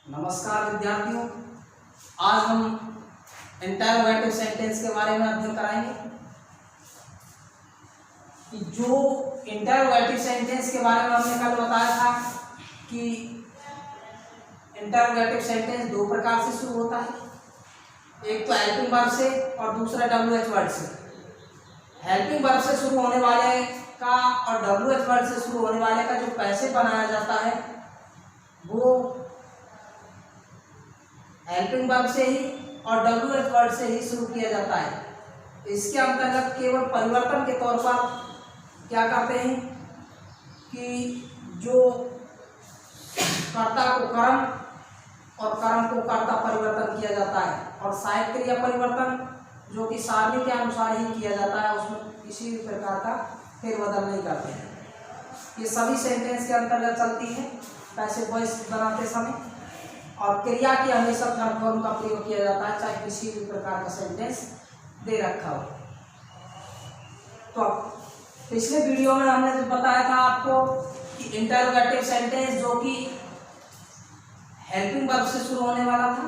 नमस्कार विद्यार्थियों, आज हम इंटरोगेटिव सेंटेंस के बारे में अध्ययन कराएंगे कि जो इंटरोगेटिव सेंटेंस के बारे में हमने कल बताया था कि इंटरोगेटिव सेंटेंस दो प्रकार से शुरू होता है, एक तो हेल्पिंग वर्ब से और दूसरा WH वर्ड से। हेल्पिंग वर्ब से शुरू होने वाले का और WH वर्ड से शुरू होने वाले का जो पैसे बनाया जाता है वो हेल्पिंग वर्ब से ही और WH वर्ड से ही शुरू किया जाता है। इसके अंतर्गत केवल परिवर्तन के तौर पर क्या करते हैं कि जो कर्ता को कर्म और कर्म को कर्ता परिवर्तन किया जाता है, और सहायक क्रिया परिवर्तन जो कि सारणी के अनुसार ही किया जाता है, उसमें किसी भी प्रकार का फेरबदल नहीं करते हैं। ये सभी सेंटेंस के अंतर्गत चलती है पैसिव वॉइस बनाते समय, और क्रिया की हमेशा थर्ड फॉर्म का प्रयोग किया जाता है, चाहे किसी भी प्रकार का सेंटेंस दे रखा हो। तो पिछले वीडियो में हमने बताया था आपको कि इंटरोगेटिव सेंटेंस जो कि हेल्पिंग वर्ब से शुरू होने वाला था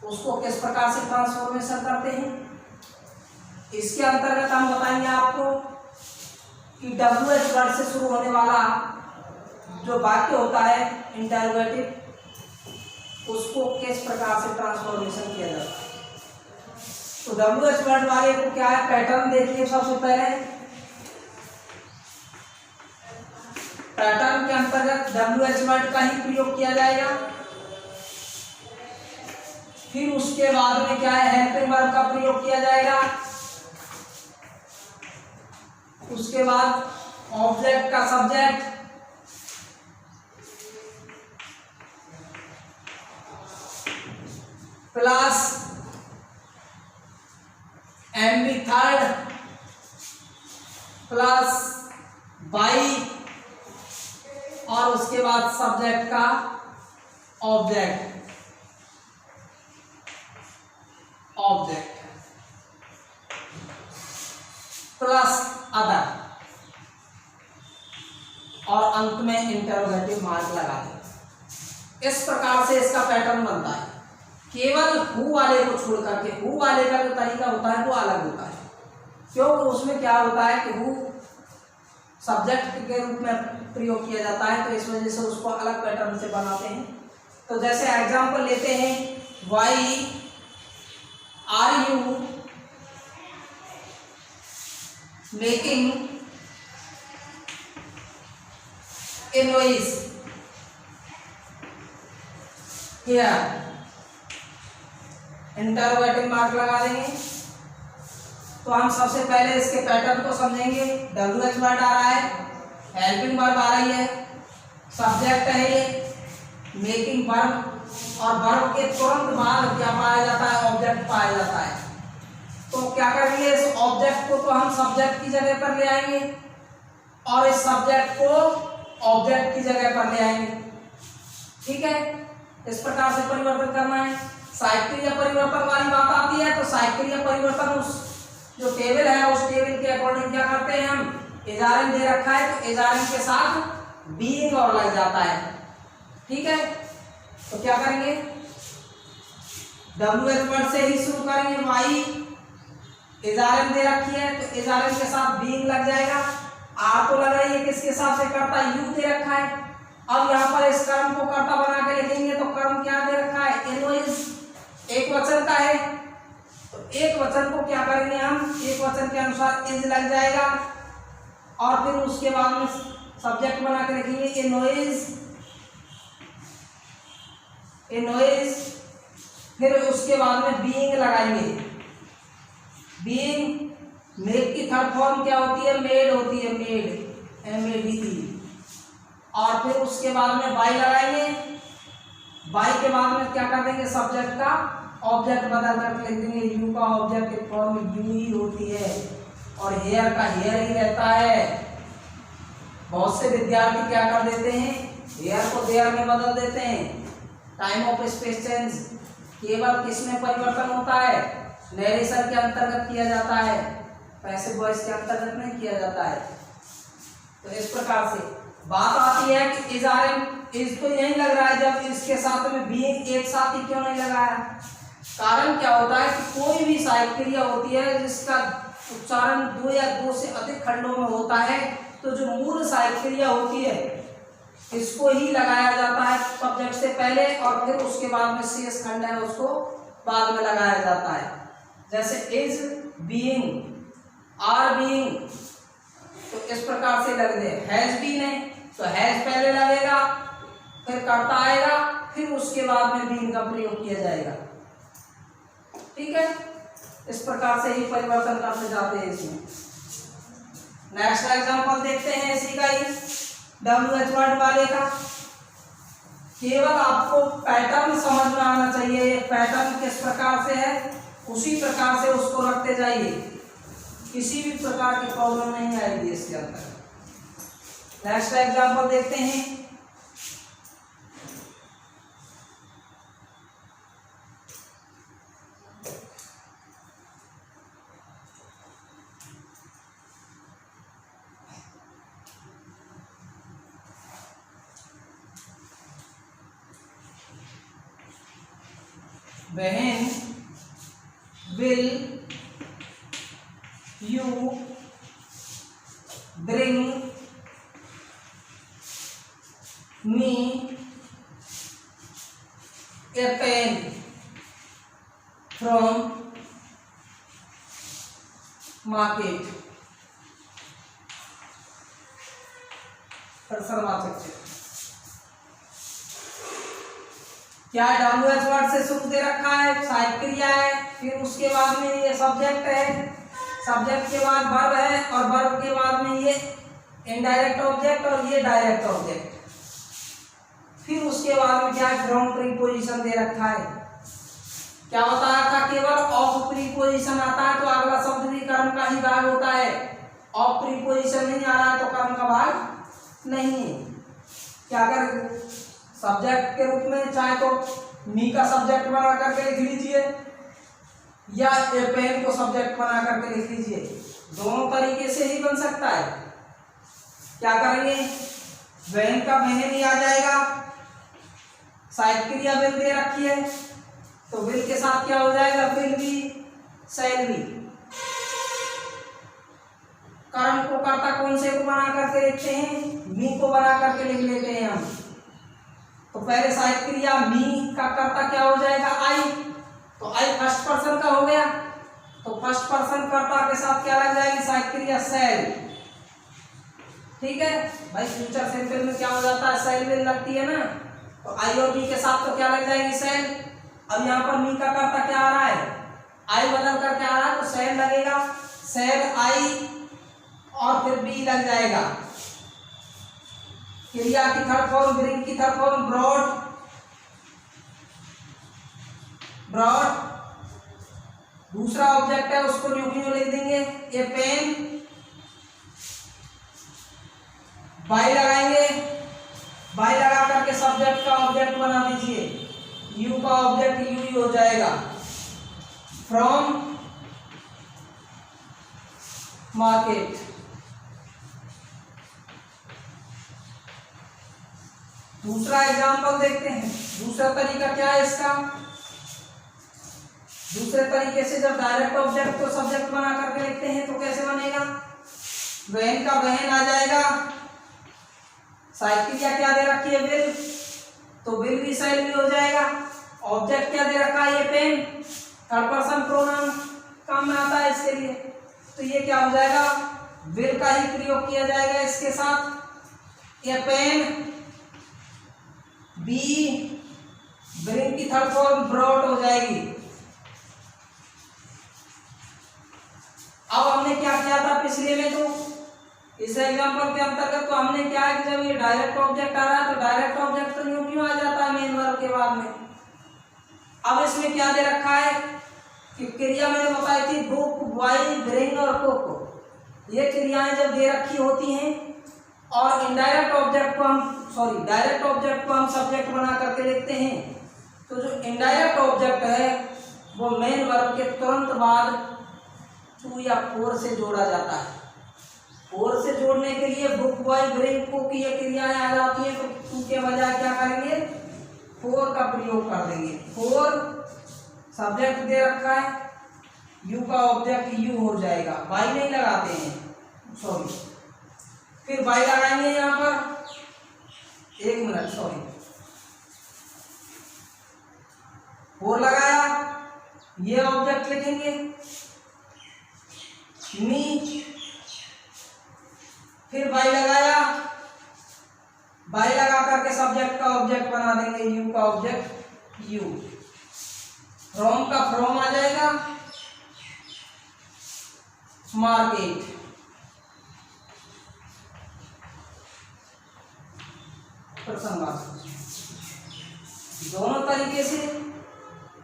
उसको किस प्रकार से ट्रांसफॉर्मेशन करते हैं। इसके अंतर्गत हम बताएंगे आपको कि WH वर्ड से शुरू होने वाला जो वाक्य होता है इंटरोगेटिव, उसको किस प्रकार से ट्रांसफॉर्मेशन किया जाता है। तो WH वर्ड वाले को क्या है, पैटर्न देखिए। सबसे पहले पैटर्न के अंतर्गत WH वर्ड का ही प्रयोग किया जाएगा, फिर उसके बाद में क्या है, हेल्पिंग वर्ब का प्रयोग किया जाएगा, उसके बाद ऑब्जेक्ट का subject, plus MV third plus by, और उसके बाद सब्जेक्ट का ऑब्जेक्ट प्लस अदर, और अंत में इंटरोगेटिव मार्क लगा दें। इस प्रकार से इसका पैटर्न बनता है। केवल हु वाले को छोड़ करके हु वाले का जो तरीका होता है वो अलग होता है, क्योंकि उसमें क्या होता है कि हु सब्जेक्ट के रूप में प्रयोग किया जाता है, तो इस वजह से उसको अलग पैटर्न से बनाते हैं। तो जैसे एग्जांपल लेते हैं, why are you making a noise here, interrogative mark लगा देंगे। तो हम सबसे पहले इसके पैटर्न को समझेंगे। WH वर्ड आ रहा है, हेल्पिंग वर्ब आ रही है, सब्जेक्ट है ये, मेकिंग वर्ब, और वर्ब के तुरंत बाद क्या पाया जाता है, ऑब्जेक्ट पाया जाता है। तो क्या करेंगे, इस ऑब्जेक्ट को तो हम सब्जेक्ट की जगह पर ले आएंगे और इस सब्जेक्ट को ऑब्जेक्ट की जगह पर ले आएंगे। ठीक है, इस प्रकार से परिवर्तन करना है। सहायक क्रिया परिवर्तन वाली बात आती है, तो सहायक क्रिया परिवर्तन उस जो टेबल है उस टेबल के अकॉर्डिंग क्या करते हैं, हम एजारिन दे रखा है तो एजारिन के साथ बीइंग और लग जाता है। ठीक है, तो क्या करेंगे, WH वर्ड से ही शुरू करेंगे। वाई एजारिन दे रखी है तो एजारिन के साथ बीइंग लग जाएगा। आर तो लग रही है, किसके साथ से करता, यू दे रखा है। अब यहाँ पर इस कर्म को कर्ता बना के लिखेंगे तो कर्म क्या दे रखा है, एनोइज, एक वचन का है, तो एक वचन को क्या करेंगे हम, एक वचन के अनुसार इज लग जाएगा, और फिर उसके बाद में सब्जेक्ट बना के रखेंगे एनोइज, फिर उसके बाद में बीइंग लगाएंगे। बीइंग, मेक की थर्ड फॉर्म क्या होती है, मेड होती है, मेड, MADE, और फिर उसके बाद में बाई लगाएंगे। बाई के बाद में क्या कर देंगे, सब्जेक्ट का ऑब्जेक्ट बदल कर लिख देंगे। यू का ऑब्जेक्ट की फॉर्म यू ही होती है, और हेयर का हेयर ही रहता है। बहुत से विद्यार्थी क्या कर देते हैं, हेयर को देयर में बदल देते हैं। टाइम ऑफ स्पेस चेंज केवल किसमें परिवर्तन होता है, नरेशन के अंतर्गत किया जाता है, पैसिव वॉइस के अंतर्गत नहीं किया जाता है। तो इस प्रकार से बात आती है कि इज आर एम, इज तो यही लग रहा है, जब इसके साथ में बीइंग एक साथ ही क्यों नहीं लगाया? कारण क्या होता है कि कोई भी सहायक क्रिया होती है जिसका उच्चारण दो या दो से अधिक खंडों में होता है, तो जो मूल सहायक क्रिया होती है इसको ही लगाया जाता है सब्जेक्ट से पहले, और फिर उसके बाद में शेष खंड है उसको बाद में लगाया जाता है। जैसे इज, बीइंग, आर बीइंग, तो इस प्रकार से लग दे। हैज बीन है तो हैज पहले लगेगा, फिर करता आएगा, फिर उसके बाद में बीन का प्रयोग किया जाएगा। ठीक है, इस प्रकार से ही परिवर्तन करते जाते हैं इसमें। नेक्स्ट एग्जांपल देखते हैं इसी का ही, WH वर्ड वाले का। केवल आपको पैटर्न समझ में आना चाहिए, ये पैटर्न किस प्रकार से है उसी प्रकार से उसको रखते जाइए, किसी भी प्रकार की प्रॉब्लम नहीं आएगी इसके अंदर। नेक्स्ट एग्जांपल देखते हैं। When will you bring me a pen from market? क्या WH वर्ड से शुरू दे रखा है, सहायक क्रिया है, फिर उसके बाद में ये सब्जेक्ट है, सब्जेक्ट के बाद वर्ब है, और वर्ब के बाद में ये इनडायरेक्ट ऑब्जेक्ट और ये डायरेक्ट ऑब्जेक्ट, फिर उसके बाद में क्या है, फ्रॉम प्रीपोजिशन दे रखा है। क्या बताया था, केवल ऑफ प्रीपोजिशन आता है तो अगला शब्द भी कर्म का ही भाग होता है, ऑफ प्रीपोजिशन नहीं आ रहा है तो कर्म का भाग नहीं है। क्या कर सब्जेक्ट के रूप में चाहे तो मी का सब्जेक्ट बना करके लिख लीजिए, या ए पेन को सब्जेक्ट बना करके लिख लीजिए, दोनों तरीके से ही बन सकता है। क्या करेंगे, वहन का वहन ही आ जाएगा, सहायक क्रिया विल दे रखी है तो विल के साथ क्या हो जाएगा, विल भी, शैल भी। कर्म को कर्ता कौन से को बना करके लिखते हैं, मी को बना करके लिख लेते हैं हम। तो पहले सहायक क्रिया मी का कर्ता क्या हो जाएगा, आई, तो आई फर्स्ट पर्सन का हो गया, तो फर्स्ट पर्सन कर्ता के साथ क्या लग जाएगी, सहायक क्रिया शैल। ठीक है भाई, फ्यूचर सिंपल में क्या हो जाता है, शैल विल लगती है ना, तो आई और बी के साथ तो क्या लग जाएगी, शैल। अब यहाँ पर मी का कर्ता क्या आ रहा है, आई बदल कर क्या आ रहा है, तो शैल लगेगा, शैल आई और फिर बी लग जाएगा। क्रिया की थर्ड फॉर्म, ब्रिंग की थर्ड फॉर्म ब्रॉड, ब्रॉड। दूसरा ऑब्जेक्ट है उसको न्यू क्यों लिख देंगे, ए पेन, बाई लगाएंगे, बाई लगा करके सब्जेक्ट का ऑब्जेक्ट बना दीजिए, यू का ऑब्जेक्ट यू ही हो जाएगा, फ्रॉम मार्केट। दूसरा एग्जांपल देखते हैं, दूसरा तरीका क्या है इसका। दूसरे तरीके से जब डायरेक्ट ऑब्जेक्ट को सब्जेक्ट बना करके लिखते हैं तो कैसे बनेगा, वहन का वहन आ जाएगा, सहायक क्रिया क्या दे रखी है, विल, तो विल भी शैल भी हो जाएगा। ऑब्जेक्ट क्या दे रखा है, ये पेन, थर्ड पर्सन प्रोनाउन काम में आता है इसके लिए, तो ये क्या हो जाएगा, विल का ही प्रयोग किया जाएगा इसके साथ। ये पेन, बी, ब्रिंग की थर्ड फॉर्म ब्रॉड हो जाएगी। अब हमने क्या किया था पिछले में, तो इस एग्जांपल के अंतर्गत तो हमने क्या है कि जब ये डायरेक्ट ऑब्जेक्ट आ रहा है तो डायरेक्ट ऑब्जेक्ट तो न्यू क्यों आ जाता है मेन वर्ब के बाद में। अब इसमें क्या दे रखा है कि क्रिया मैंने बताई थी, बुक, बाई, ब्रिंग और कुक, ये क्रियाएं जब दे रखी होती हैं और इनडायरेक्ट ऑब्जेक्ट को हम डायरेक्ट ऑब्जेक्ट को हम सब्जेक्ट बना करके लिखते हैं, तो जो इनडायरेक्ट ऑब्जेक्ट है वो मेन वर्ब के तुरंत बाद टू या फोर से जोड़ा जाता है। और से जोड़ने के लिए बुक बाय ब्रिंग को की ये क्रियाएं आ जाती हैं, तो टू के बजाय क्या करेंगे, फोर का प्रयोग कर देंगे। फोर सब्जेक्ट दे रखा है, यू का ऑब्जेक्ट यू हो जाएगा, बाई नहीं लगाते हैं, सॉरी, फिर बाई लगाएंगे यहाँ पर, एक मिनट सॉरी, फोर लगाया, ये ऑब्जेक्ट लिखेंगे मी, फिर बाई लगाया, बाई लगा करके सब्जेक्ट का ऑब्जेक्ट बना देंगे, यू का ऑब्जेक्ट यू, फ्रॉम का फ्रॉम आ जाएगा, मार्केट, प्रसंगार्थ। दोनों तरीके से,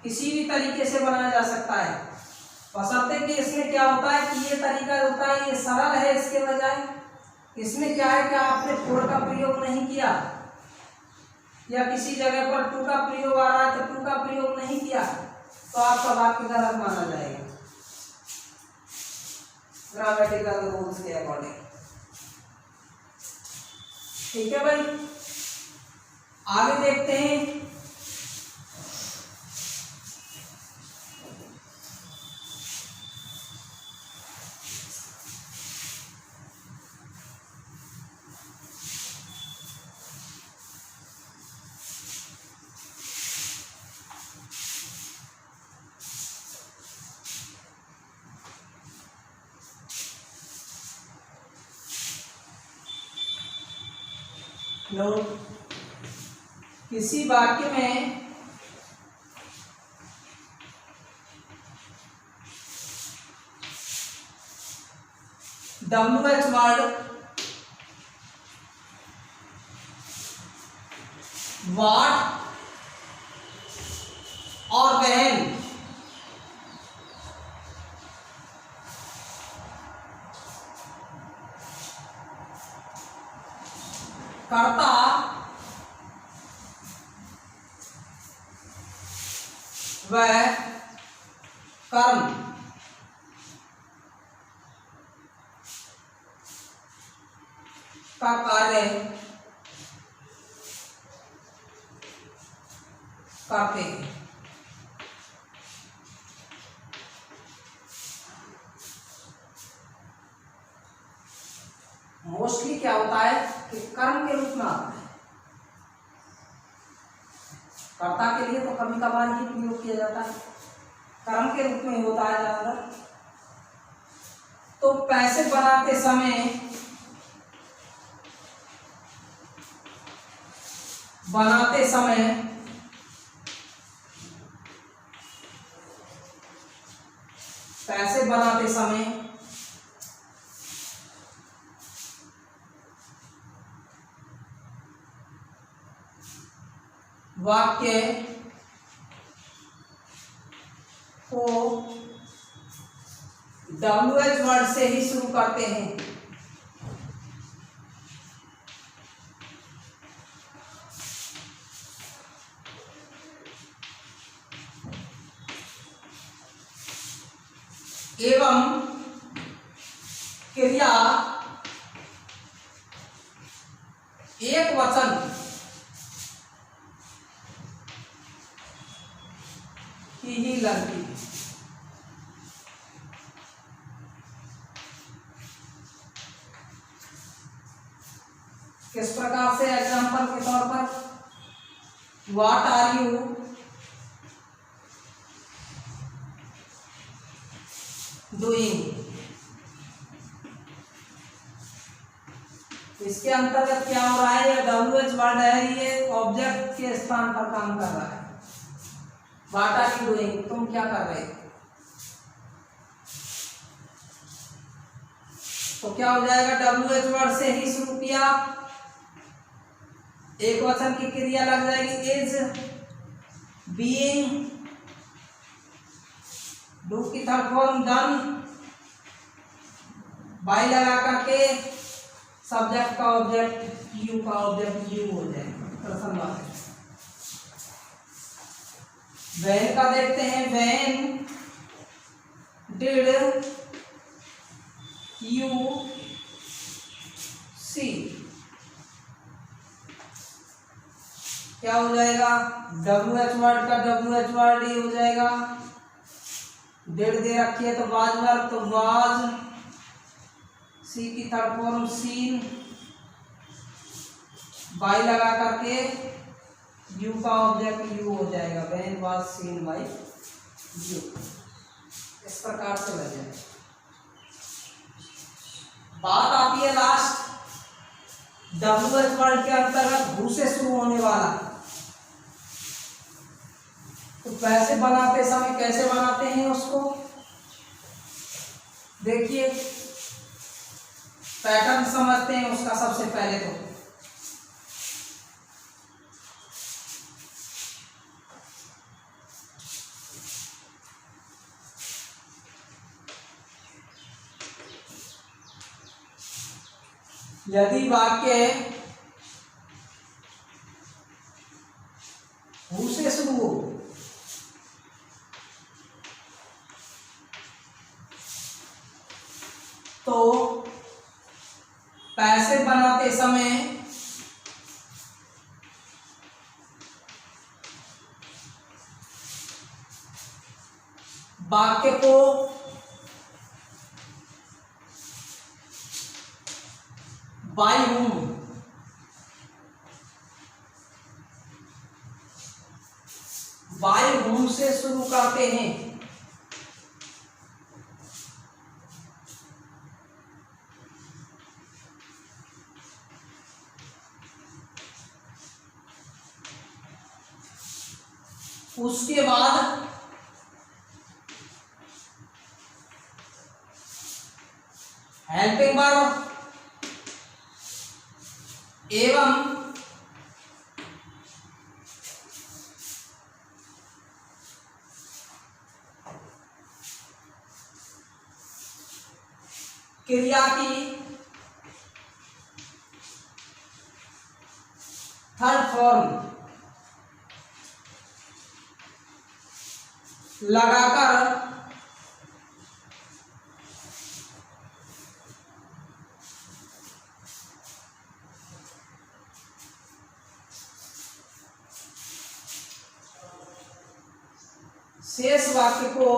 किसी भी तरीके से बनाया जा सकता है, बशर्ते कि इसमें क्या होता है कि ये तरीका होता है, ये सरल है, इसके बजाय इसमें क्या है कि आपने फोर का प्रयोग नहीं किया, या किसी जगह पर टू का प्रयोग आ रहा है तो टू का प्रयोग नहीं किया, तो आपका वाक्य गलत माना जाएगा ग्रामेटिकल रूल्स के अकॉर्डिंग। ठीक है भाई, आगे देखते हैं। नोट, किसी वाक्य में WH वर्ड वाट और वहन कर्ता व कर्म का कार्य करते हैं। मोस्टली क्या होता है कि कर्म के रूप में आता है, कर्ता के लिए तो कभी कभार ही प्रयोग किया जाता है, कर्म के रूप में होता है ज्यादातर। तो पैसे बनाते समय वाक्य को WH वर्ड से ही शुरू करते हैं। एवं क्रिया एक वचन की ही लगती है। किस प्रकार से? एग्जाम्पल के तौर पर, व्हाट आर यू डूइंग, इसके अंतर्गत क्या हो रहा है? ये WH वर्ड है, ये ऑब्जेक्ट के स्थान पर काम कर रहा है। व्हाट आर यू डूइंग, तुम क्या कर रहे हो? तो क्या हो जाएगा? WH वर्ड से ही शुरू किया, एक वचन की क्रिया लग जाएगी इज, बीइंग, डू की थर्ड फॉर्म डन, बाय लगा करके सब्जेक्ट का ऑब्जेक्ट यू का ऑब्जेक्ट यू हो जाएगा। प्रथम बात है। वैन का देखते हैं, वैन डिड यू क्या हो जाएगा, डब्ल्यू एच वर्ड का डब्ल्यू एच वर्ड ये हो जाएगा, डेट दे रखी है तो वाज वर्ब, तो वाज, सी की थर्ड फॉर्म सीन, बाई लगा करके यू का ऑब्जेक्ट यू हो जाएगा, when was scene by you, इस प्रकार से लग जाएगा। बात आती है लास्ट डब्ल्यू एच वर्ड के अंतर्गत हु से शुरू होने वाला। तो पैसे बनाते समय कैसे बनाते हैं उसको देखिए, पैटर्न समझते हैं उसका। सबसे पहले तो यदि वाक्य हु से शुरू हो तो पैसे बनाते समय वाक्य को बाय whom, बाय whom से शुरू करते हैं। उसके बाद हेल्पिंग वर्ब एवं क्रिया की थर्ड फॉर्म लगाकर शेष वाक्य को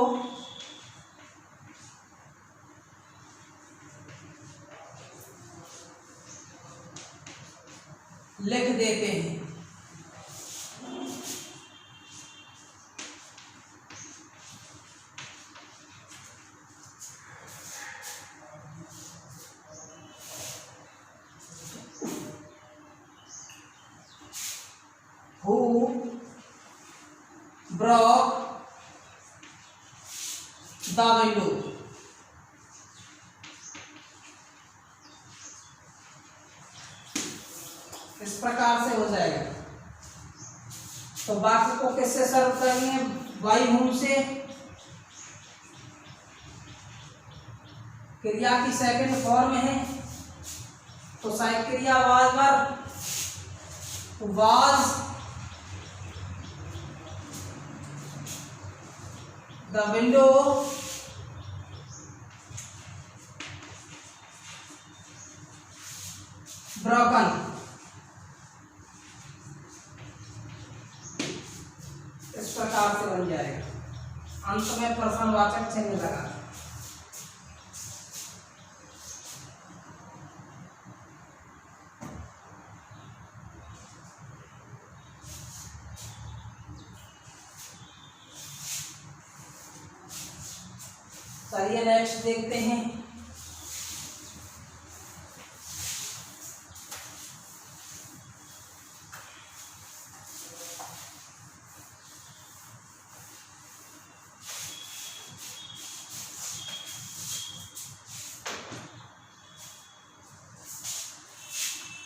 लिख देते हैं। Who broke the window? इस प्रकार से हो जाएगा। तो वाक्य को किससे सर्व करेंगे, बाय whom से। क्रिया की सेकंड फॉर्म है तो सहायक क्रिया was verb, was the window broken. इस प्रकार से बन जाएगा। अंत में प्रश्नवाचक चिन्ह लगा। चलिए नेक्स्ट देखते हैं।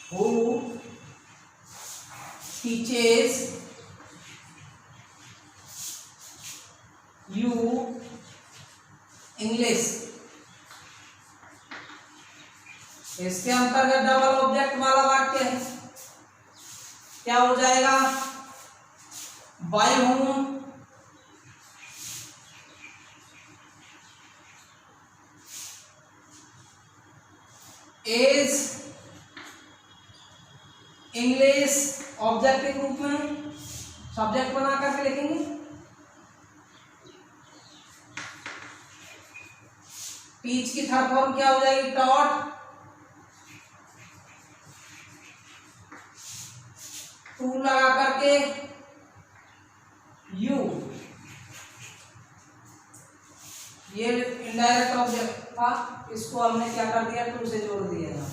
Who teaches you English? इसके अंतर्गत डबल ऑब्जेक्ट वाला वाक्य है। क्या हो जाएगा, by whom is English object के रूप में सब्जेक्ट बना करके लिखेंगे। टीच की थर्ड फॉर्म क्या हो जाएगी? टॉट। टू लगा करके यू, ये इनडायरेक्ट ऑब्जेक्ट था, इसको हमने क्या कर दिया? टू से जोड़ दिया यहाँ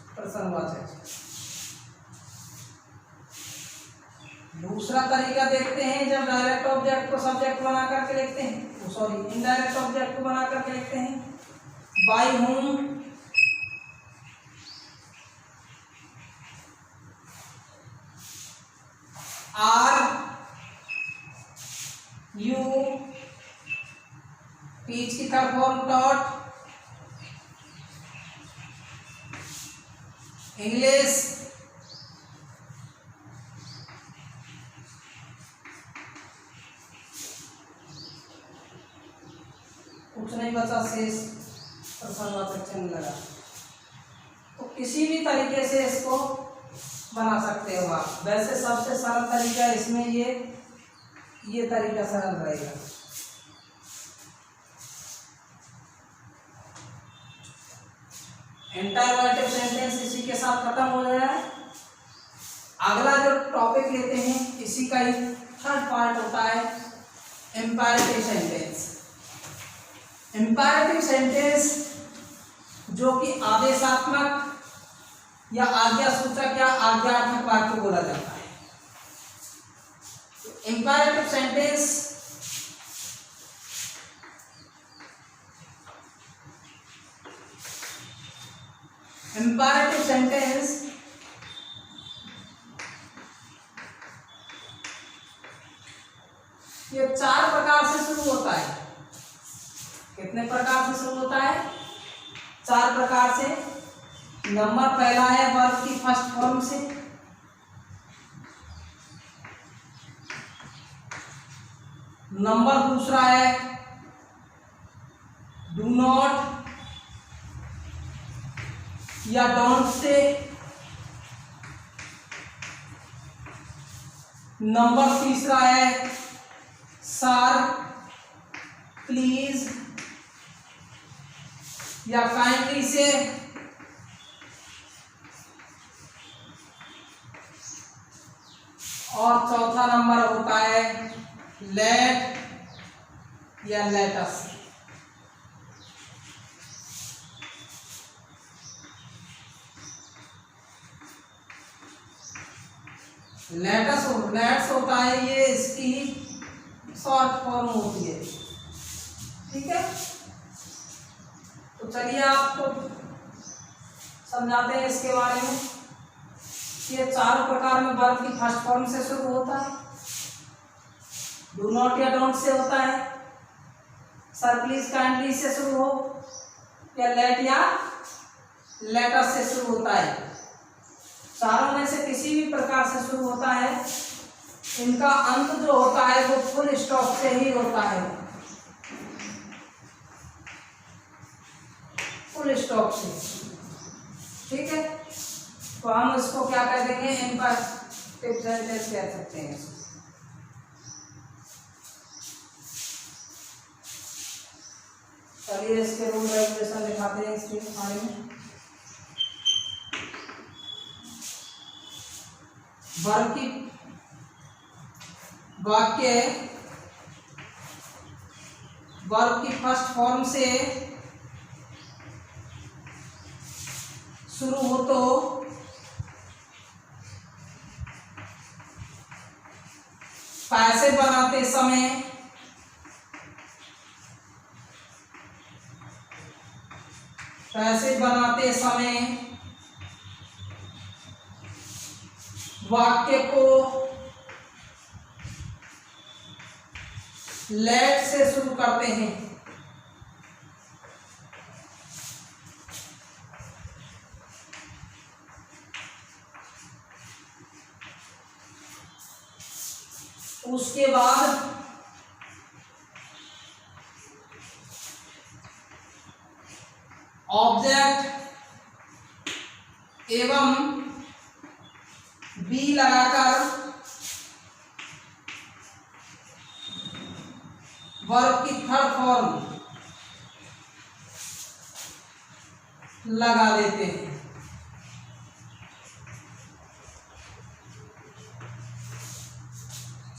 पर प्रसंगवाचक। दूसरा तरीका देखते हैं, जब डायरेक्ट ऑब्जेक्ट को सब्जेक्ट बना करके लिखते हैं, सॉरी इनडायरेक्ट ऑब्जेक्ट को बना करके लिखते हैं। By whom are you, teach की थर्ड फॉर्म टॉट, इंग्लिश कुछ नहीं बचा, शेष प्रसंगवाचक चिन्ह लगा। तो किसी भी तरीके से इसको बना सकते हो आप। वैसे सबसे सरल तरीका इसमें ये तरीका सरल रहेगा। इंटररोगेटिव सेंटेंस इसी के साथ खत्म हो गया है। अगला जो टॉपिक लेते हैं, इसी का ही थर्ड पार्ट होता है इंपेरेटिव सेंटेंस। इंपेरेटिव सेंटेंस जो कि आदेशात्मक या आज्ञा सूचक या आज्ञार्थक वाक्य बोला जाता है। इंपेरेटिव सेंटेंस ये 4 प्रकार से शुरू होता है। कितने प्रकार से शुरू होता है? 4 प्रकार से। नंबर पहला है वर्ब की फर्स्ट फॉर्म से। नंबर दूसरा है डू नॉट या डोंट से। नंबर तीसरा है सर, प्लीज या काइंडली से। और चौथा नंबर होता है लेट या लेटस। लेट्स होता है, ये इसकी शॉर्ट फॉर्म होती है। ठीक है, तो चलिए आपको समझाते हैं इसके बारे में। ये 4 प्रकार में वर्ब की फर्स्ट फॉर्म से शुरू होता है। डू नॉट या डोंट से होता है, सर प्लीज काइंडली से शुरू हो, या लेट या लेटस से शुरू होता है। चारों में से किसी भी प्रकार से शुरू होता है। इनका अंत जो होता है वो फुल स्टॉप से ही होता है, फुल स्टॉप से। ठीक है, तो हम इसको क्या कह देंगे? इंपेरेटिव सेंटेंस कह सकते हैं। चलिए इसके रूल रेगुलेशन दिखाते हैं इसके बारे में। वर्ब की वाक्य वर्ब की फर्स्ट फॉर्म से शुरू हो तो पैसे बनाते समय वाक्य को लेट से शुरू करते हैं। उसके बाद ऑब्जेक्ट एवं बी लगाकर वर्ब की थर्ड फॉर्म लगा देते हैं।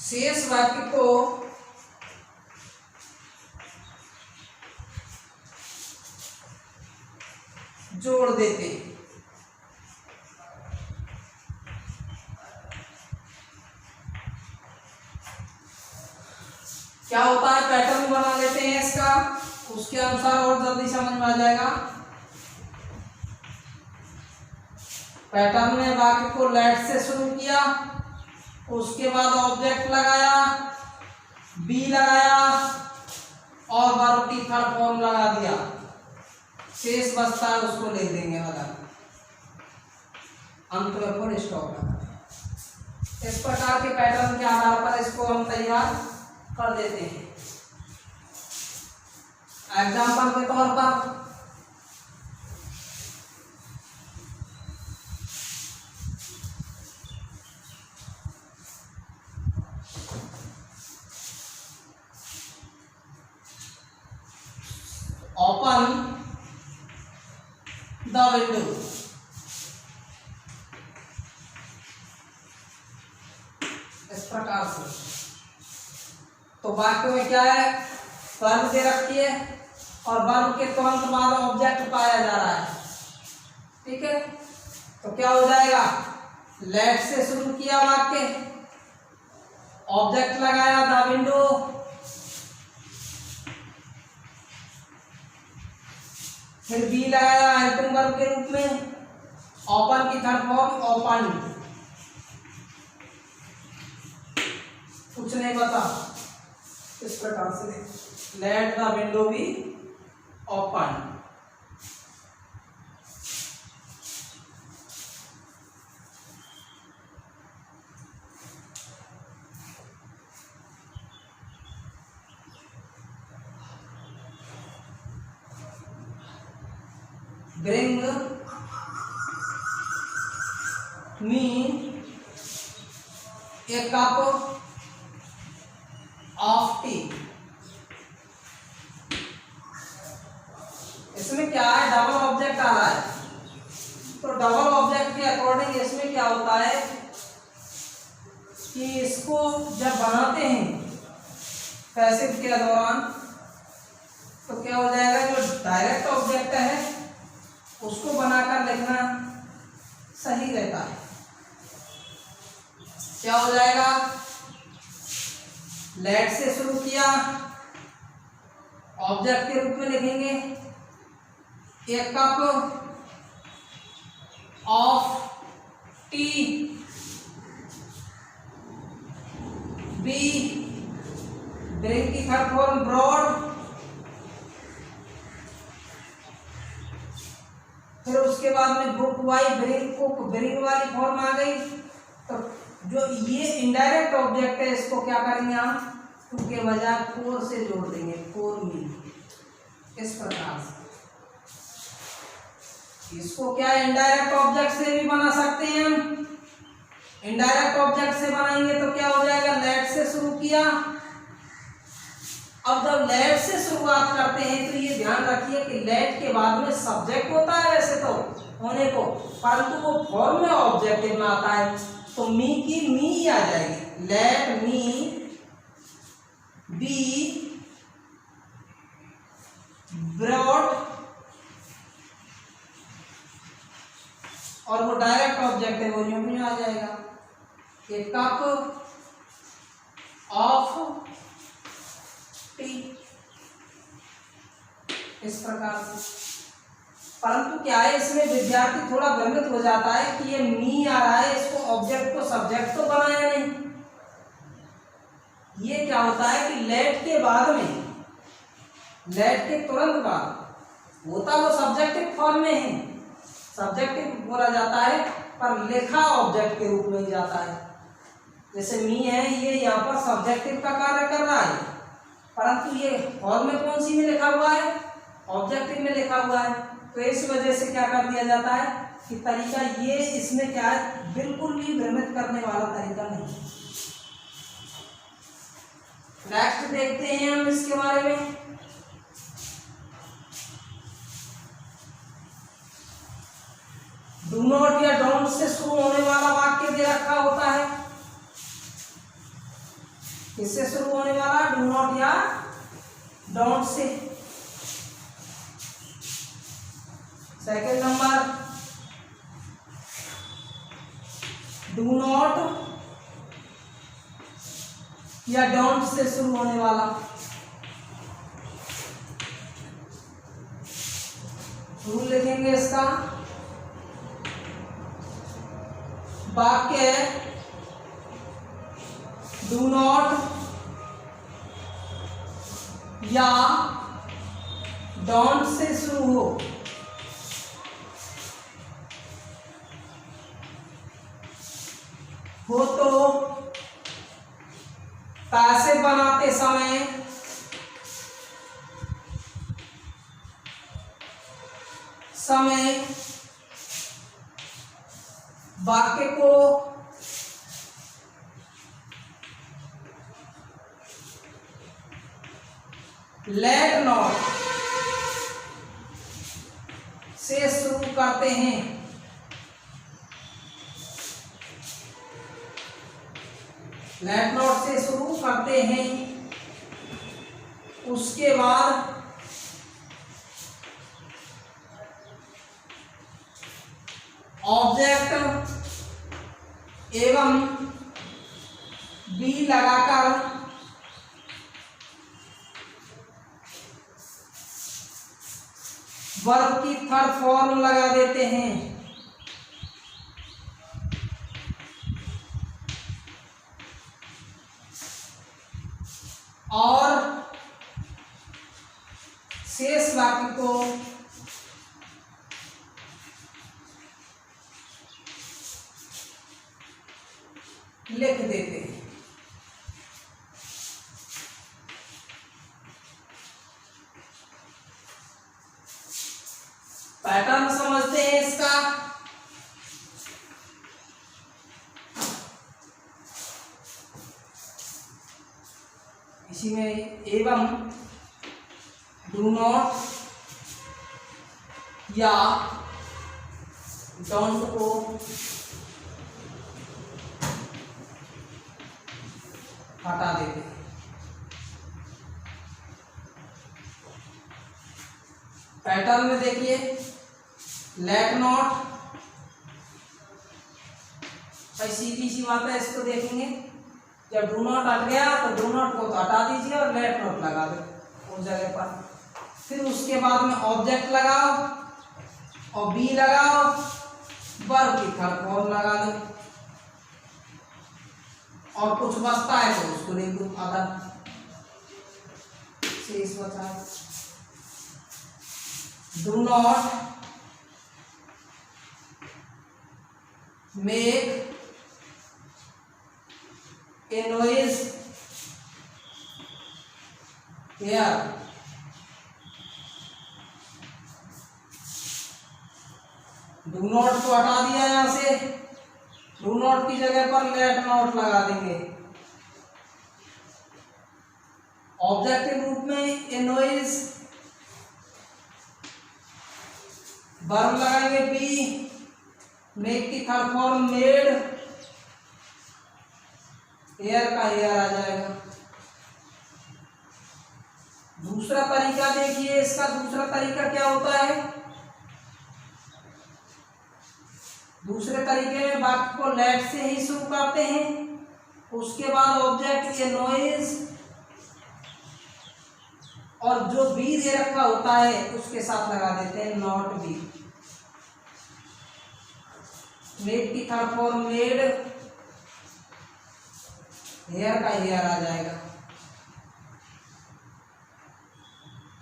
शेष वाक्य को जोड़ देते हैं। क्या होता है, पैटर्न बना लेते हैं इसका, उसके अनुसार और जल्दी समझ में आ जाएगा। पैटर्न में वाक्य को लेट से शुरू किया, उसके बाद ऑब्जेक्ट लगाया, बी लगाया और वर्ब की थर्ड फॉर्म लगा दिया। शेष बचता है उसको ले देंगे लगा, अंत में फुल स्टॉप लगा। इस प्रकार के पैटर्न के आधार पर इसको हम तैयार कर देते हैं। एग्जाम्पल के तौर पर ओपन द विंडो, इस प्रकार से। तो वाक्य में क्या है, वर्ब दे रखी है और वर्ब के तुरंत बाद ऑब्जेक्ट पाया जा रहा है। ठीक है, तो क्या हो जाएगा, लेट से शुरू किया वाक्य, ऑब्जेक्ट लगाया द विंडो, फिर बी लगाया हेल्पिंग वर्ब के रूप में, ओपन की थर्ड फॉर्म ओपन, कुछ नहीं बता। इस प्रकार से let the window be open. Bring me a cup of tea। इसमें क्या है, डबल ऑब्जेक्ट आ रहा है, तो डबल ऑब्जेक्ट के अकॉर्डिंग इसमें क्या होता है कि इसको जब बनाते हैं पैसिव के दौरान, तो क्या हो जाएगा, जो डायरेक्ट ऑब्जेक्ट है उसको बनाकर लिखना सही रहता है। क्या हो जाएगा, लेट से शुरू किया, ऑब्जेक्ट के रूप में लिखेंगे एक cup of T, B bring की थर्ड फॉर्म ब्रॉड, फिर उसके बाद में बुक वाई ब्रिंग को ब्रिंग वाली फॉर्म आ गई। तो जो ये इनडायरेक्ट ऑब्जेक्ट है इसको क्या करेंगे हम, टू के बजाय फोर से जोड़ देंगे, फोर मी। इस प्रकार से इसको क्या इनडायरेक्ट ऑब्जेक्ट से भी बना सकते हैं हम। इनडायरेक्ट ऑब्जेक्ट से बनाएंगे तो क्या हो जाएगा, लेट से शुरू किया। अब जब लेट से शुरुआत करते हैं तो ये ध्यान रखिए कि लेट के बाद में सब्जेक्ट होता है वैसे तो होने को, परंतु वो फॉर्म में ऑब्जेक्टिव में आता है, तो मी की मी ही आ जाएगी, लेट मी बी ब्रॉड, और वो डायरेक्ट ऑब्जेक्ट है वो यूं भी आ जाएगा, ए कप ऑफ टी। इस प्रकार से, परंतु क्या है, इसमें विद्यार्थी थोड़ा भ्रमित हो जाता है कि ये मी आ रहा है, इसको ऑब्जेक्ट को सब्जेक्ट तो बनाया नहीं। ये क्या होता है कि लेट के बाद में, लेट के तुरंत बाद होता वो सब्जेक्टिव फॉर्म में है, सब्जेक्टिव बोला जाता है पर लिखा ऑब्जेक्ट के रूप में ही जाता है। जैसे मी है, ये यहाँ पर सब्जेक्टिव का कार्य कर रहा है, परंतु ये फॉर्म में कौन सी में लिखा हुआ है, ऑब्जेक्टिव में लिखा हुआ है। तो इस वजह से क्या कर दिया जाता है कि तरीका ये इसमें क्या है, बिल्कुल भी भ्रमित करने वाला तरीका नहीं। नेक्स्ट देखते हैं हम इसके बारे में। डू नॉट या डोंट से शुरू होने वाला वाक्य दे रखा होता है। किससे शुरू होने वाला? डू नॉट या don't say. Second number, do not या डोंट से शुरू होने वाला। रूल लिखेंगे इसका। वाक्य डू नॉट या डोंट से शुरू हो तो पैसे बनाते समय वाक्य को लेट नॉट से शुरू करते हैं। लेट नॉट से शुरू करते हैं, उसके बाद ऑब्जेक्ट एवं बी लगाकर वर्ब की थर्ड फॉर्म लगा देते हैं। और शेष वाक्य को लिख देते हैं। पैटर्न समझते हैं इसका। इसी में एवं डू नॉट या डोंट को हटा देते हैं। पैटर्न में देखिए, लेट नॉट, भाई सीधी सी बात है, इसको देखेंगे। जब डू नॉट हट गया तो डू नॉट को तो हटा दीजिए और लेट नॉट लगा दो उस जगह पर। फिर उसके बाद में ऑब्जेक्ट लगाओ और बी लगाओ, वर्ब की थर्ड फॉर्म लगा दो और कुछ बचता है तो उसको लिख दो आधा शेष बचा। Do not make a noise here। Do not को हटा दिया यहां से, डू नॉट की जगह पर लेट नॉट लगा देंगे। ऑब्जेक्ट के रूप में ए नॉइज, वर्ब लगाएंगे बी, मेक की थर्ड फॉर्म मेड, एयर का एयर आ जाएगा। दूसरा तरीका देखिए इसका, दूसरा तरीका क्या होता है? दूसरे तरीके में वाक्य को लेट से ही शुरू करते हैं, उसके बाद ऑब्जेक्ट ए नॉइज और जो बी दे रखा होता है उसके साथ लगा देते हैं नॉट बी। मेड की थर्ड फॉर्म मेड, हेयर का हेयर आ जाएगा।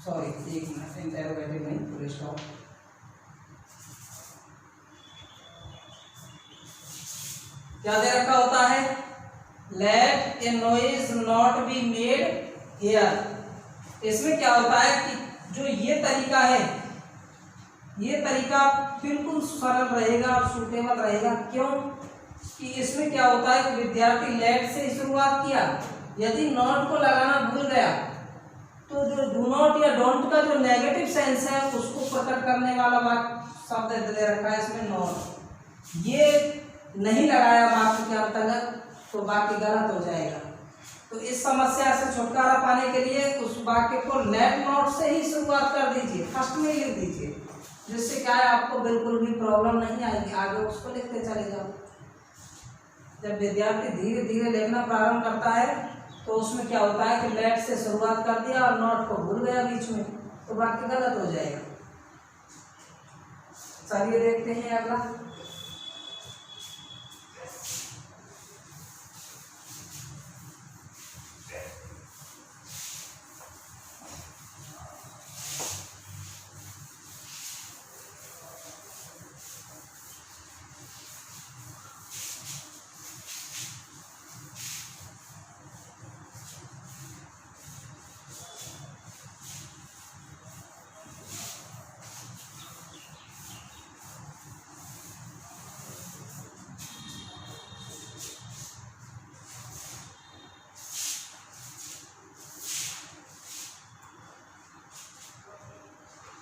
सॉरी एक मिनट, इंटरोगेटिव नहीं, फुल स्टॉप। क्या दे रखा होता है? Let a noise not be made here. इसमें क्या होता है कि जो ये तरीका है, ये तरीका बिल्कुल सरल रहेगा और सूटेबल रहेगा। क्यों? कि इसमें क्या होता है कि विद्यार्थी लेट से शुरुआत किया यदि नॉट को लगाना भूल गया तो जो डू नॉट या डोंट का जो नेगेटिव सेंस है उसको प्रकट करने वाला वाक्य शब्द दे रखा है इसमें नॉट, ये नहीं लगाया वाक्य के अंतर्गत तो वाक्य गलत हो जाएगा। तो इस समस्या से छुटकारा पाने के लिए उस वाक्य को लेट नॉट से ही शुरुआत कर दीजिए, फर्स्ट में लिख दीजिए, जिससे क्या है आपको बिल्कुल भी प्रॉब्लम नहीं आएगी, आगे उसको लिखते चले जाओ। जब विद्यार्थी धीरे धीरे लिखना प्रारंभ करता है तो उसमें क्या होता है कि लेट से शुरुआत कर दिया और नॉट को भूल गया बीच में, तो वाक्य गलत हो जाएगा। चलिए देखते हैं अगला।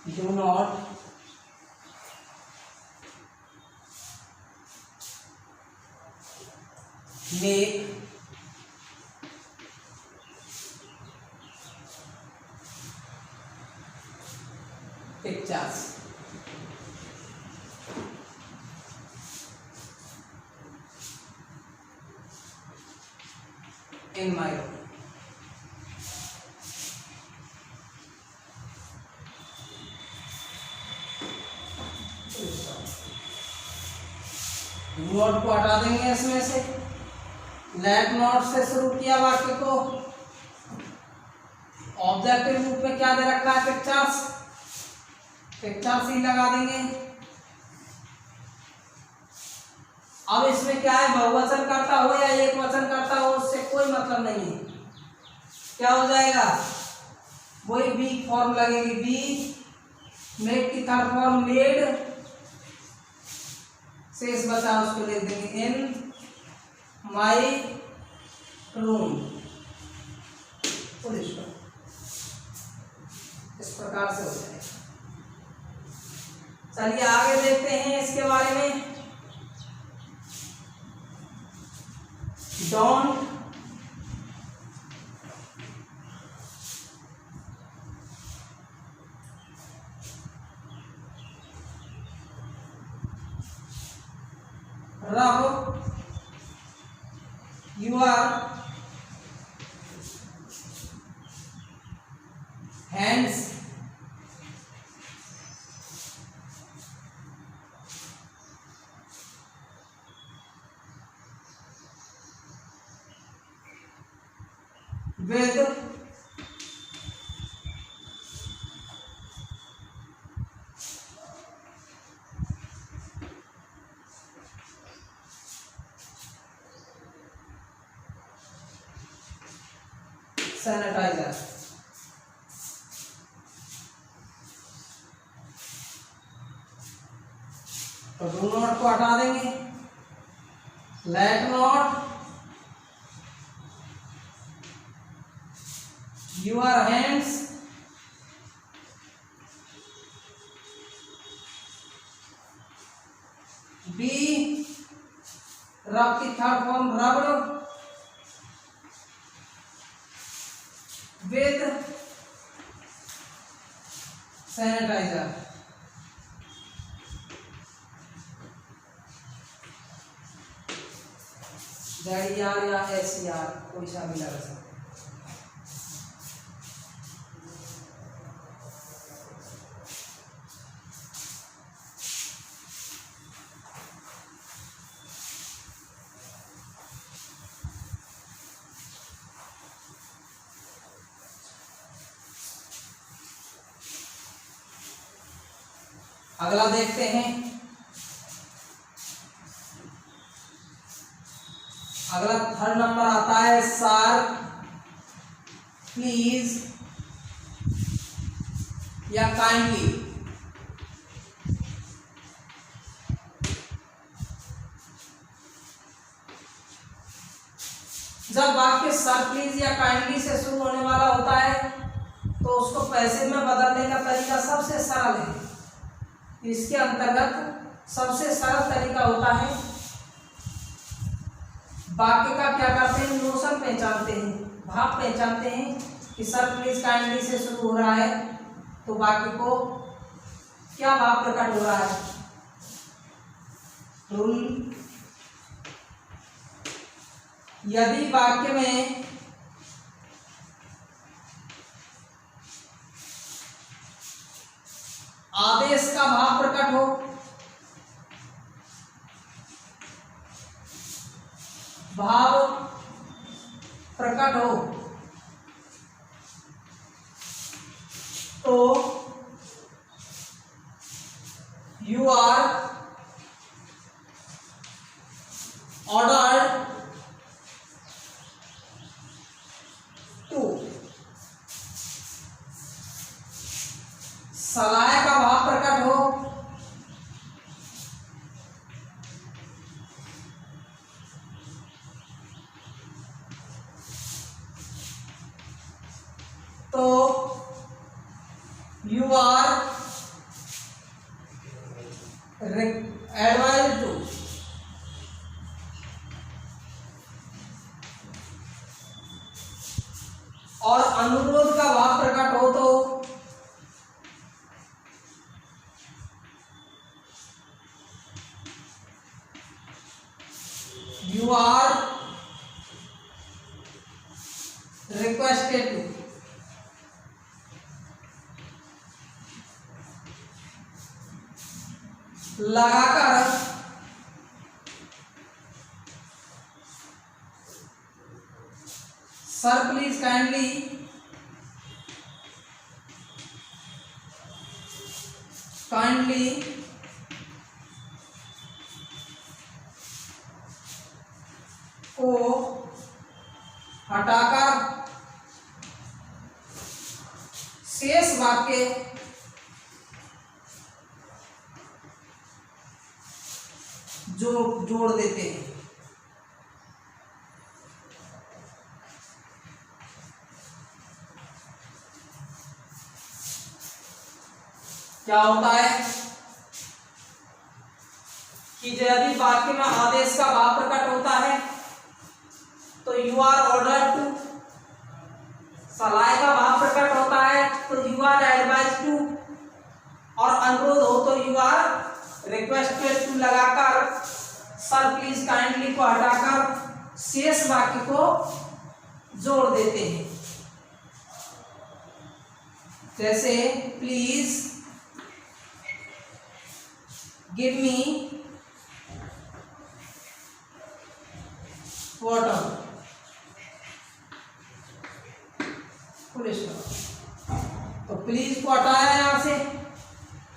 Do not make pictures. In my room. Not को हटा देंगे इसमें से, लेट नॉट से शुरू किया वाक्य को, ऑब्जेक्टिव रूप में क्या दे रखा है पिक्चर्स, पिक्चर्स ही लगा देंगे। अब इसमें क्या है बहुवचन करता हो या एक वचन करता हो उससे कोई मतलब नहीं है, क्या हो जाएगा वही बी फॉर्म लगेगी, बी मेड की थर्ड फॉर्म मेड, शेष बचा उसको लिख देंगे इन माई रूम, इस प्रकार से हो जाएगा। चलिए आगे देखते हैं इसके बारे में। Don't rub your hands with sanitizer. तो डू नॉट को हटा देंगे, let not your hands be, rub की third form rubbed, with sanitizer। ZER या SER कोई सा भी लगा सकते। अगला देखते हैं। अगला थर्ड नंबर आता है सर प्लीज या काइंडली। जब वाक्य सर प्लीज या काइंडली से शुरू होने वाला होता है तो उसको पैसिव में बदलने का तरीका सबसे सरल है। इसके अंतर्गत सबसे सरल तरीका होता है, वाक्य का क्या करते हैं, नोशन पहचानते हैं, भाव पहचानते हैं कि सर प्लीज काइंडली से शुरू हो रहा है तो वाक्य को क्या भाव प्रकट हो रहा है। रूल, यदि वाक्य में आदेश का भाव प्रकट हो, भाव प्रकट हो तो यू आर ऑर्डर्ड टू, सलाह का भाव प्रकट हो तो यू आर एडवाइज टू, और अनुरोध का भाव प्रकट हो तो यू आर रिक्वेस्टेड टू। लगाकर सर प्लीज काइंडली को हटाकर शेष वाक्य जोड़ देते हैं। क्या होता है कि यदि वाक्य में आदेश का भाव प्रकट होता है तो यू आर ऑर्डर्ड टू, सलाह का भाव प्रकट होता है तो यू आर एडवाइज टू, और अनुरोध हो तो यू आर रिक्वेस्टेड टू लगाकर सर प्लीज काइंडली को हटाकर शेष वाक्य को जोड़ देते हैं। जैसे प्लीज गिव मी वाटर, तो प्लीज को हटाया यहां से,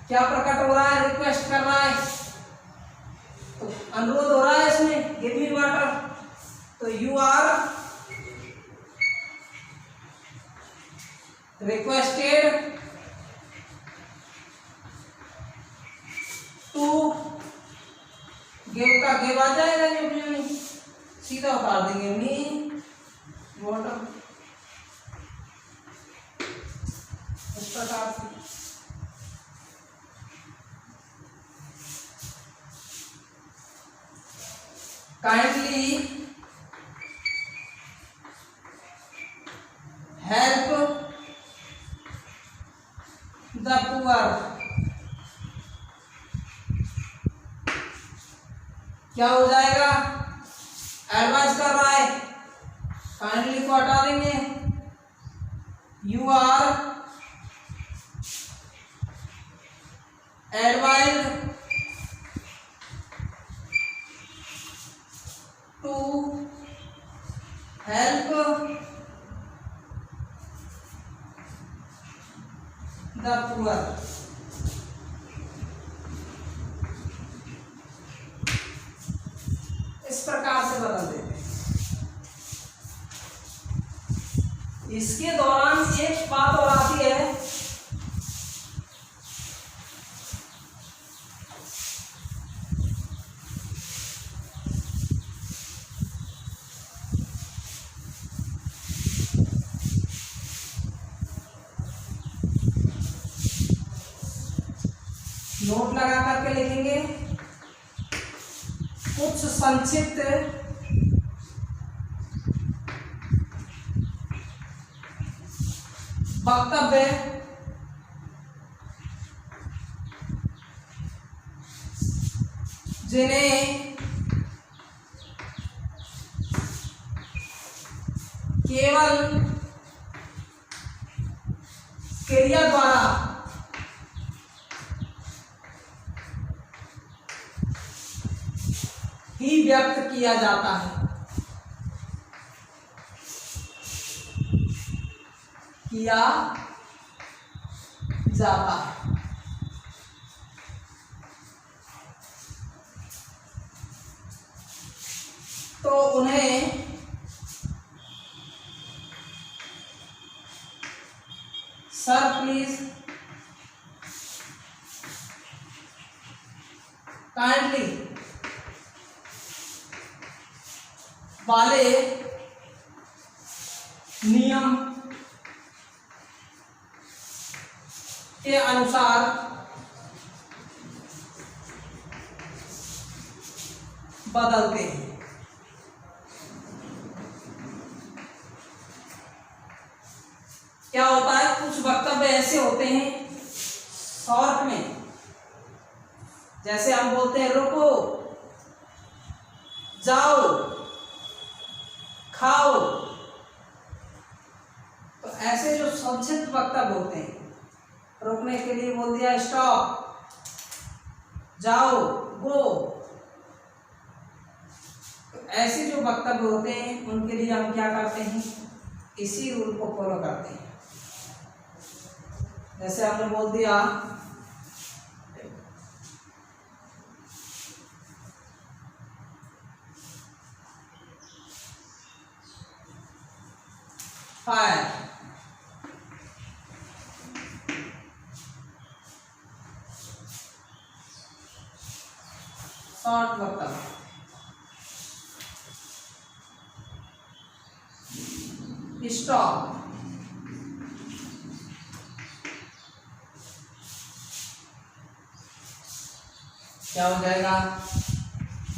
क्या प्रकट हो रहा है, रिक्वेस्ट कर रहा है, तो अनुरोध हो रहा है इसमें गिव मी वाटर, तो you are requested to, give का गिव आ जाएगा, ये सीधा उतार देंगे मी वाटर, इस प्रकार से। काइंडली हेल्प द पुअर, क्या हो जाएगा, एडवाइस कर रहा है, काइंडली को हटा देंगे, you are advise to help the poor. इस प्रकार से बदल देते हैं। इसके दौरान एक बात और आती है, नोट लगा करके लिखेंगे। कुछ संक्षिप्त वक्तव्य जिन्हें केवल क्रिया द्वारा ही व्यक्त किया जाता है, किया जाता है। तो उन्हें सर प्लीज काइंडली वाले नियम के अनुसार बदलते हैं। क्या होता है, कुछ वक्तव्य ऐसे होते हैं शॉर्ट में, जैसे हम बोलते हैं रुको, जाओ, खाओ, तो ऐसे जो संक्षिप्त वक्तव्य होते हैं, रोकने के लिए बोल दिया स्टॉप, जाओ, गो, तो ऐसे जो वक्तव्य होते हैं उनके लिए हम क्या करते हैं, इसी रूल को फॉलो करते हैं। जैसे हमने बोल दिया फायर, शॉर्ट वक्तव्य, स्टॉप, क्या हो जाएगा,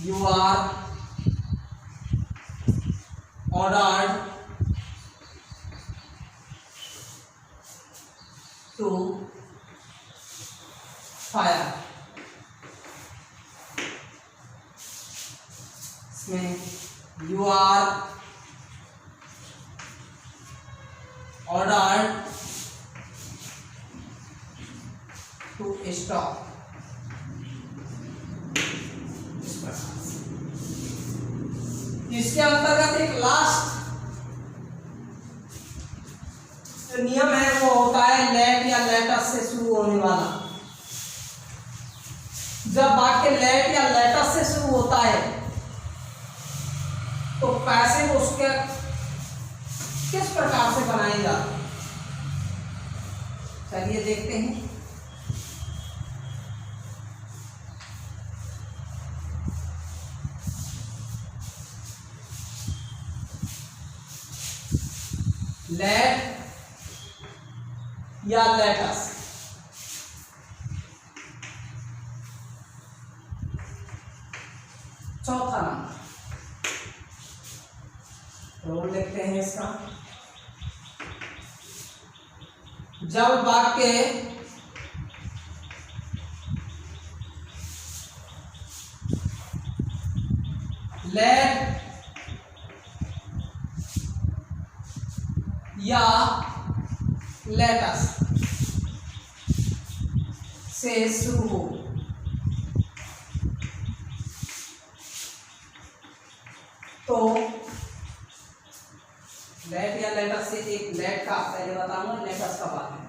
you are ordered to fire. इसमें you are ordered to stop. इसके अंतर्गत एक लास्ट नियम है, वो होता है लेट या लेटस से शुरू होने वाला। जब वाक्य लेट या लेटस से शुरू होता है तो पैसिव उसके किस प्रकार से बनाएगा, चलिए देखते हैं। लेट या लेटस, चौथा नंबर रोल देखते हैं इसका। जब वाक्य लेट या लेटस से शुरू हो तो लेट या लेटस से, एक लेट का पहले बताऊंगा, लेटस का बाद में।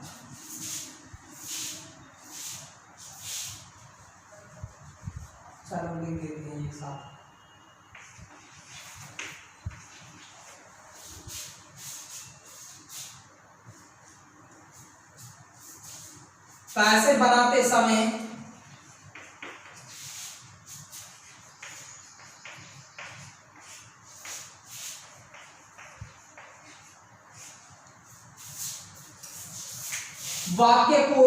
चलो लिख देते हैं एक साथ। पैसे बनाते समय वाक्य को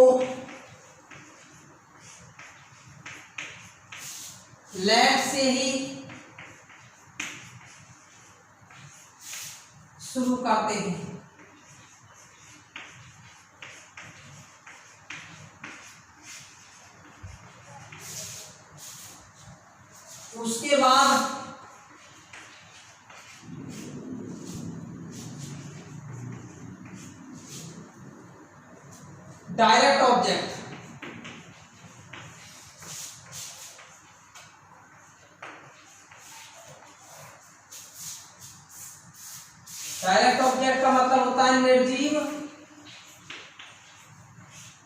लेट से ही शुरू करते हैं। उसके बाद डायरेक्ट ऑब्जेक्ट, डायरेक्ट ऑब्जेक्ट का मतलब होता है निर्जीव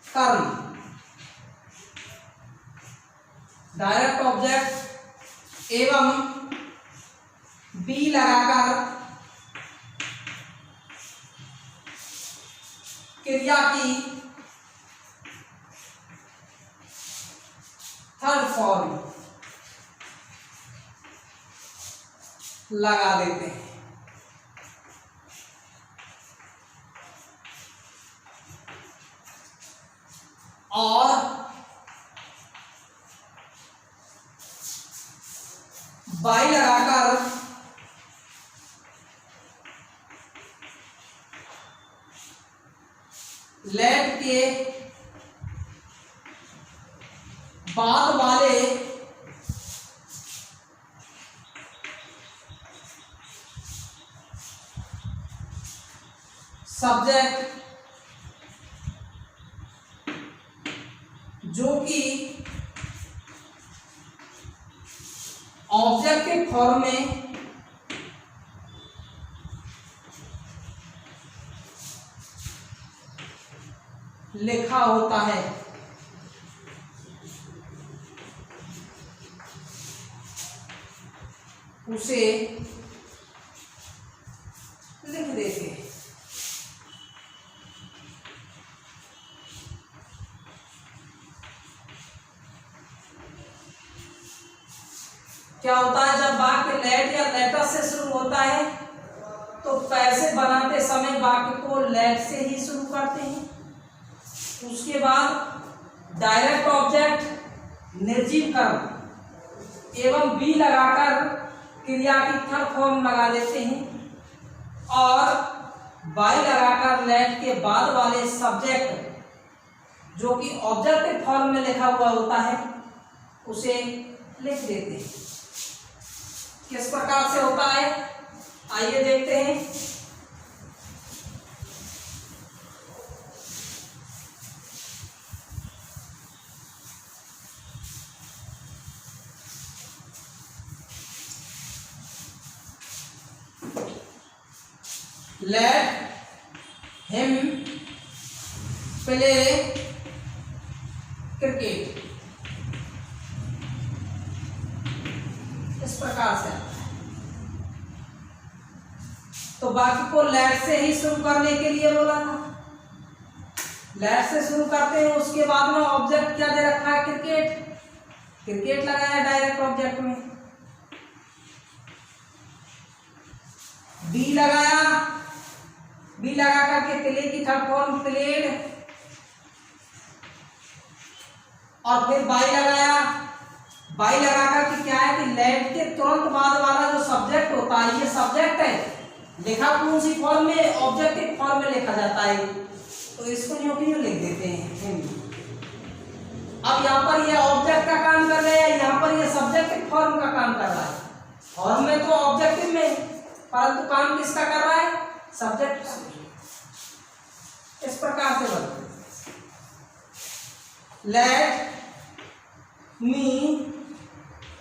कर्म। डायरेक्ट ऑब्जेक्ट एवं बी लगाकर क्रिया की थर्ड फॉर्म लगा देते हैं। और बाई लगाकर लेट के बाद वाले सब्जेक्ट जो कि ऑब्जेक्ट के फॉर्म में लिखा होता है, उसे लिख देते हैं। क्या होता है जब वाक्य लेट या लेटर से शुरू होता है तो पैसे बनाते समय वाक्य को लेट से ही शुरू करते हैं। उसके बाद डायरेक्ट ऑब्जेक्ट निर्जीव कर्म एवं बी लगाकर क्रिया की थर्ड फॉर्म लगा देते हैं और बाई लगाकर लेट के बाद वाले सब्जेक्ट जो कि ऑब्जेक्ट के फॉर्म में लिखा हुआ होता है उसे लिख देते हैं। किस प्रकार से होता है आइए देखते हैं। Let him play cricket, इस प्रकार से आता है। तो बाकी को लेट से ही शुरू करने के लिए बोला था, लेट से शुरू करते हैं। उसके बाद में ऑब्जेक्ट क्या दे रखा है, क्रिकेट, क्रिकेट लगाया डायरेक्ट ऑब्जेक्ट में। बी लगाया, बी लगा करके प्ले की थर्ड फॉर्म प्लेड, और फिर बाई लगाया, बाई लगा करके क्या है कि लेट के तुरंत बाद वाला जो सब्जेक्ट होता है, ये सब्जेक्ट है, लिखा कौन सी फॉर्म में, ऑब्जेक्ट के फॉर्म में लिखा जाता है, तो इसको न्यू की न्यू लिख देते हैं। अब यहाँ पर ये ऑब्जेक्ट का काम कर रहे हैं, यहाँ पर ये सब्जेक्ट के फॉर्म का काम कर रहा है। फॉर्म में तो ऑब्जेक्टिव में, परंतु काम किसका कर रहा है, सब्जेक्ट। इस प्रकार से बनता है। Let me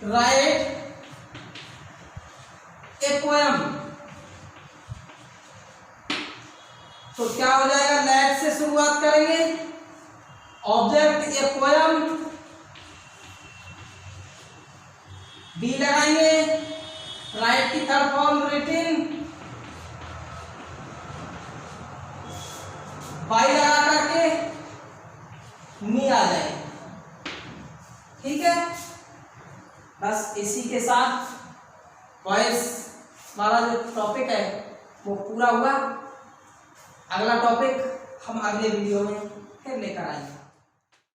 right a poem, तो क्या हो जाएगा, लेट से शुरुआत करेंगे, ऑब्जेक्ट ए पोएम, बी लगाएंगे, राइट की थर्ड फॉर्म रिटिन, बाई लगा करके मी आ जाए। ठीक है, बस इसी के साथ वॉइस वाला जो टॉपिक है वो पूरा हुआ। अगला टॉपिक हम अगले वीडियो में फिर लेकर आएंगे।